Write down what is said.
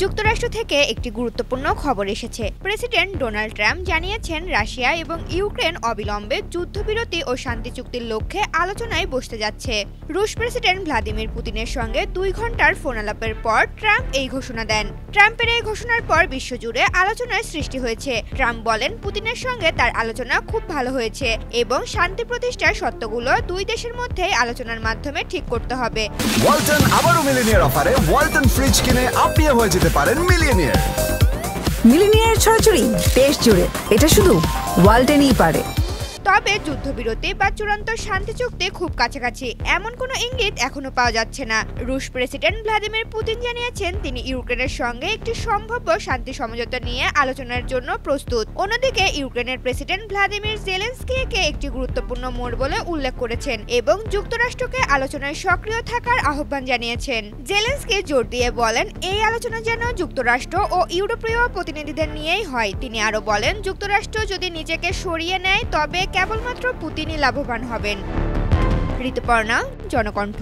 যুক্তরাষ্ট্র থেকে একটি গুরুত্বপূর্ণ খবর এসেছে। প্রেসিডেন্ট ডোনাল্ড ট্রাম্প জানিয়েছেন রাশিয়া এবং ইউক্রেন অবিলম্বে যুদ্ধবিরতি ও শান্তি চুক্তির লক্ষ্যে আলোচনায় বসতে যাচ্ছে। রুশ প্রেসিডেন্ট ভ্লাদিমির পুতিনের সঙ্গে 2 ঘণ্টার ফোন আলাপের পর ট্রাম্প এই ঘোষণা দেন। ট্রাম্পের এই ঘোষণার পর বিশ্বজুড়ে আলোচনার সৃষ্টি হয়েছে। ট্রাম্প বলেন, পুতিনের সঙ্গে তার আলোচনা খুব ভালো হয়েছে এবং শান্তি প্রতিষ্ঠার শর্তগুলো দুই দেশের মধ্যে আলোচনার মাধ্যমে ঠিক করতে হবে। ওয়ালটন আবারও মিলিনিয়ার অফারে ওয়ালটন ফ্রিজ কিনে আপনিও হয়ে যেতে পারেন মিলিয়নিয়ার। মিলিনিয়ার ছড়াছড়ি দেশ জুড়ে, এটা শুধু ওয়ালটনই পারে। তবে যুদ্ধবিরতি বা চূড়ান্ত শান্তি চুক্তি খুব কাছাকাছি এমন কোনো ইঙ্গিত এখনো পাওয়া যাচ্ছে না। রুশ প্রেসিডেন্ট ভ্লাদিমির পুতিন জানিয়েছেন তিনি ইউক্রেনের সঙ্গে একটি সম্ভাব্য শান্তি সমঝোতা নিয়ে আলোচনার জন্য প্রস্তুত। অন্যদিকে ইউক্রেনের প্রেসিডেন্ট ভ্লাদিমির জেলেনস্কিকে একটি গুরুত্বপূর্ণ মোড় বলে উল্লেখ করেছেন এবং যুক্তরাষ্ট্রকে আলোচনায় সক্রিয় থাকার আহ্বান জানিয়েছেন। জেলেনস্কি জোর দিয়ে বলেন, এই আলোচনা যেন যুক্তরাষ্ট্র ও ইউরোপীয় প্রতিনিধিদের নিয়েই হয়। তিনি আরও বলেন, যুক্তরাষ্ট্র যদি নিজেকে সরিয়ে নেয় তবে কেবলমাত্র পুতিনই লাভবান হবেন। ঋতুপর্ণা, জনকণ্ঠ।